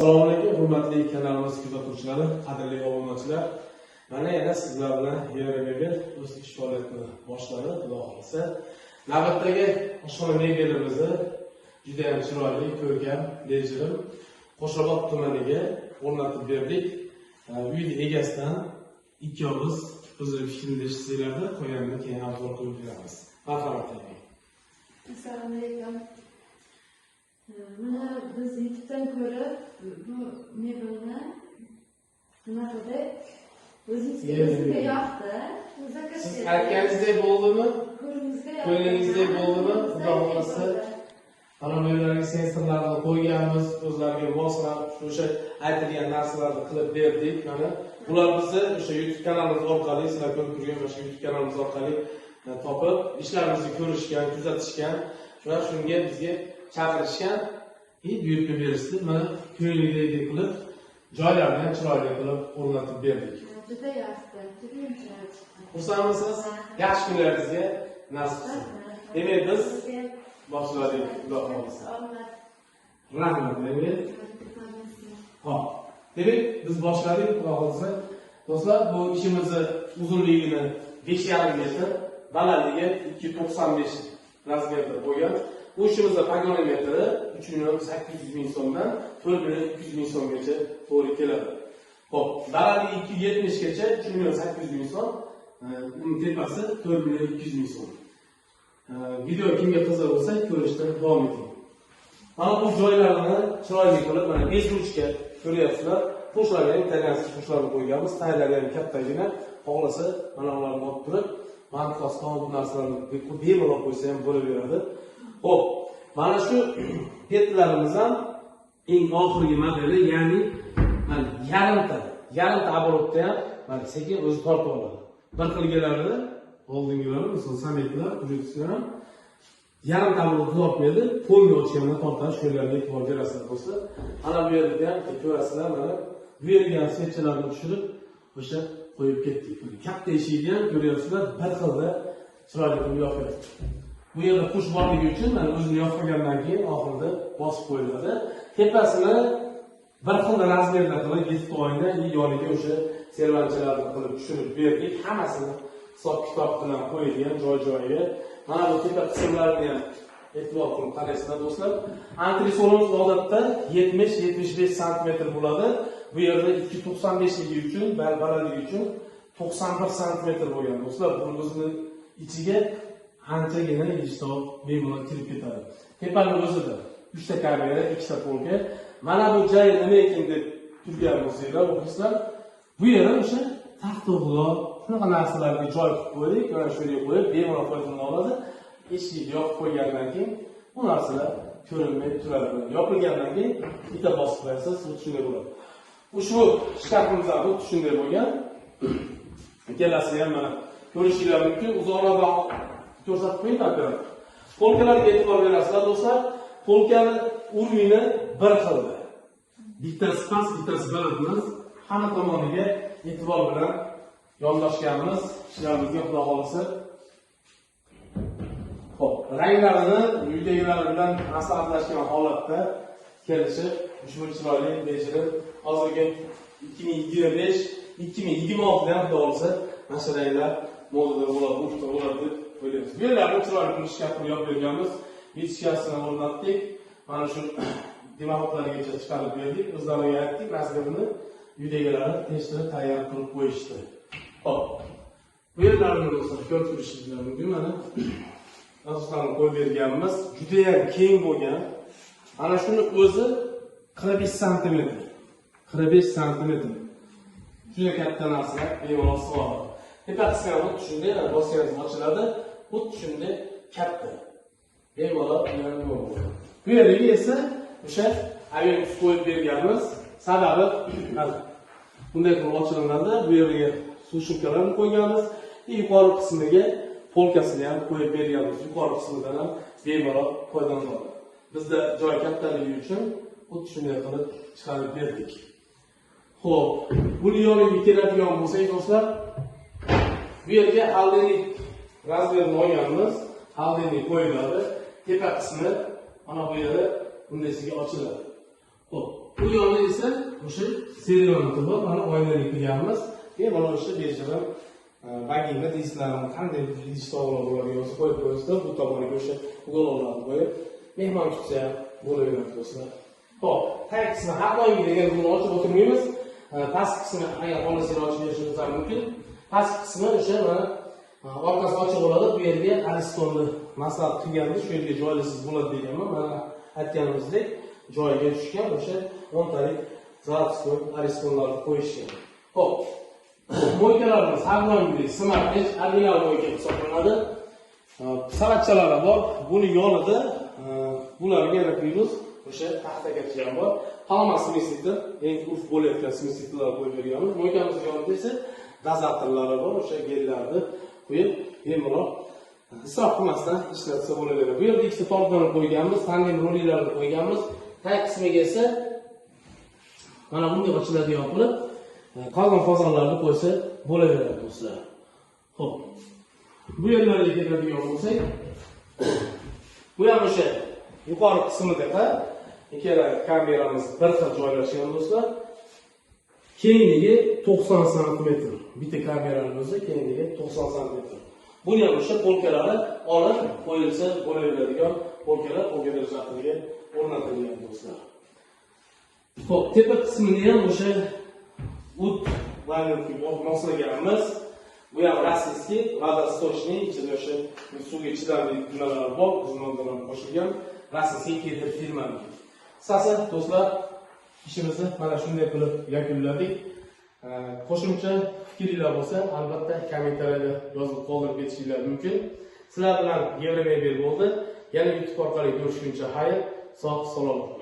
Assalomu alaykum, hurmatli kanalimiz kuzatuvchilari, qadrli obunachilar. Mana yana sizlar bilan yaraga o'z ish faoliyatini boshladi, Xudo xolisa. Navbatdagi oshxona mebelimizni juda ham chiroyli, ko'rkam, bejirim Qo'shrabot tumaniga o'rnatib berdik. Uy egasidan ikkovimiz o'zini fikrini eshitsanglarda, qo'yganini keyin avval qo'yib beramiz. Marhamat qiling. Assalomu alaykum. Mana biz YouTube'dan ko'rib bu mebelni nima qildik? O'zimizga yoqdi. Siz aytganingizdek bo'ldimi? Ko'nglingizdek bo'ldimi? Xudo xolisa. Mana bu yerlarga sensorlarni qo'yganmiz, o'zlariga moslab o'sha aytilgan narsalarni qilib berdik. Mana bular bizni o'sha YouTube kanalimiz orqali, sizlar ko'rib turgan o'sha YouTube kanalimiz orqali topib, ishlarimizni ko'rishgan, kuzatishgan, shular shunga bizga chaqirishgan, buyurtma berishdi. Mana ko'ngildagidek qilib, joylarni ham chiroyli qilib o'rnatib berdik. Juda yaxshi, juda yumshoq. Xursandmisiz? Yaxshi kunlaringizga nasib qilsin. Demak, biz boshladik, Xudo xolisa. Rahmat, demak. Xo'p. Demak, biz boshladik, Xudo xolisa. Do'stlar, bu ishimizni uzunligini 5,5 metr, balandligi 295 razmerda bo'lgan. Bu ishimizda paganometri 3,800,000 so'mdan 4,200,000 so'mgacha to'g'ri keladi. Xo'p, balandligi 270 gacha 3,800,000 so'm, uning tepasi 4,200,000 so'm. Video kimga qiziq bo'lsa, ko'rishda davom eting. Mana bu joylarni chiroyli qilib, mana bezruchka ko'ryapsizlar. Qo'shlarga italyanskiy qo'shlarni qo'yganmiz, tayyorlari ham kattagina, xohlasa mana ularni olib turib, manqosdan bu narsalarni bemalol qo'ysa ham bo'laveradi. Xo'p, mana shu petlarimiz ham eng oxirgi modeli, ya'ni yarimta оборотda ham mana sekin o'zi tortib oladi. Bir xilgalarida oldingilar, masalan, sametlar, ujutlar yarimta оборот tortmaydi, polni ochgandan tortadi. Shu yerlarga e'tibor berasizlar do'stlar. Mana bu yerda ham ko'rasizlar, mana bu yerga ham switchlarni tushirib, o'sha qo'yib ketdik. Katta eshikni ham ko'ryapsizlar, bir xilda chiroyli qilib yopyapti. Bu yerda qush borligi uchun mana o'zini yopgandan keyin oxirida bosib qo'yiladi. Tepasini bir xil razmerda qilib, yetti oyda yoniga o'sha servanchalarni qilib tushirib berdik. Hammasini hisob-kitob bilan qo'yilgan joy-joyiga. Mana bu tepa qismlarini ham e'tibor qilib qarasizlar do'stlar. Antresolimiz odatda 70-75 sm bo'ladi. Bu yerda 295 ligi uchun, balandligi uchun 91 sm bo'lgan do'stlar. Bu o'zining ichiga anchagina idishtoq bemalol kirib ketadi. Tepaning o'zida 3 ta kamera, 2 ta polka. Mana bu joy nima ekan deb turgan bo'lsanglar, o'qisizlar, bu yerda o'sha taxt-to'g'loq, shunaqa narsalarga joy qilib qo'ydik. Mana shu yerga qo'yib bemalol foydalana oladi. Eshikni yopib qo'ygandan keyin bu narsalar ko'rinmay turadi. Yopilgandan keyin bitta bosib qo'yasiz, shunday bo'ladi. Ushbu shkafimiz ham xuddi shunday bo'lgan. Ikkalasi ham mana ko'rishingiz mumkin. Uzoqroq ko'rsatib qo'ying operator. Polkalarga e'tibor berasizlar do'stlar. Polkani urovini bir xilda. Bittasi past, bittasi baland emas. Hamma tomoniga e'tibor bilan yondashganmiz. Ishlarimizga Xudo xolisa. Xo'p, ranglarini uydagilar bilan maslahatlashgan holatda kelishib, ushbu chiroyli bejirib, hozirgi 2025-2026 da Xudo xolisa mana shu ranglar modada bo'ladi, urfda bo'ladi deb o'ylaymiz. Bu yerlarni chiroyli qilib shkafni yopib berganmiz. Vitskasini o'rnatdik. Mana shu demoqlarigacha chiqarib berdik. O'zlariga aytdik, rasmini uydagilarni tekshirib tayyor qilib qo'yishdi. Xo'p. Bu yerlarni do'stlar ko'rib turishingiz mumkin. Mana asoslarni qo'yib berganmiz. Juda ham keng bo'lgan. Ana shuni o'zi 45 sm. 45 sm. Juda katta narsa, bemalol sig'adi. Tepa qismi ham xuddi shunday, bosgangiz ochiladi. Xuddi shunday katta. Bemalol yana bo'ladi. Bu yerga esa o'sha avion qo'yib berganmiz. Sababi bunday qilib ochilinadi. Bu yerga suv shumkalarni qo'yganmiz. Yuqori qismiga polkasini ham qo'yib berganmiz. Yuqori qismidan ham bemalol foydalanadi. Bizda joy kattaligi uchun xuddi shunday qilib chiqarib berdik. Xo'p, buni yoniga keladigan bo'lsak do'stlar, bu yerga haldenik razmerni olganmiz. Haldenik qo'yiladi. Tepa qismi mana bu yeri bundaysiga ochiladi. Xo'p, Bu yonda esa o'sha serialni bor, mana oynali qilganmiz. Bemalol o'sha bejirim bagina disklarni qanday idish tovoqlar bo'ladigan bo'lsa qo'yib qo'yasizlar. Bu tomoniga o'sha ulovlarni qo'yib mehmon kutsa ham bo'laveradi do'stlar. Xo'p, tag qismi har doimgi degan buni ochib o'tirmaymiz. Pastki qismi agar xohlasangiz ochib berishingiz ham mumkin. Pastki qismi o'sha mana orqasi ochiq bo'ladi. Bu yerga aristonni maslahat qilganmiz, shu yerga joylasiz bo'ladi deganman. Mana aytganimizdek joyiga tushgan o'sha 10 talik zavodskoy aristonlarni qo'yishgan. Xo'p, moykalarimiz har doimgidek Smart Edge original moyka hisoblanadi. Savatchalari bor. Buni yonida bularga yana quymiz. O'sha taxtagacha ham bor. Palma smesitlar, eng urf bo'layotgan smesitlar qo'yib berganmiz. Moykamizning yonida esa dozatorlari bor. O'sha gellarni qo'yib, bemalol isrof qilmasdan ishlatsa bo'laveradi. Bu yerda ikkita tortlarni qo'yganmiz, tandem rolilarni qo'yganmiz. Tag qismiga esa mana bunday ochiladigan qilib qolgan fazonlarni qo'ysa bo'laveradi do'stlar. Xo'p. Bu yerlarga keladigan bo'lsak, bu ham o'sha yuqori qismida ikkala kameramiz bir xil joylashgan do'stlar. Kengligi 90 sm. Bitta kamerani o'zi kengligi 90 sm. Buni ham o'sha polkalari olib qo'yilsa bo'laveradigan polkalar o'rgadir shakliga o'rnatilgan do'stlar. Xo'p, tepa qismini ham o'sha o't valyutga moslaganmiz. Bu ham rossiyskiy, vodostochniy, ichida o'sha suvga chidamli nimalar bor, uzunlardan qo'shilgan rossiyskiy ketir firmani. Qisqasi do'stlar, ishimizni mana shunday qilib yakunladik. Qo'shimcha fikringiz bo'lsa, albatta kommentariyada yozib qoldirib ketishingiz mumkin. Sizlar bilan Yevromebel bo'ldi. Yana YouTube orqali ko'rishguncha xayr, sog' salomat.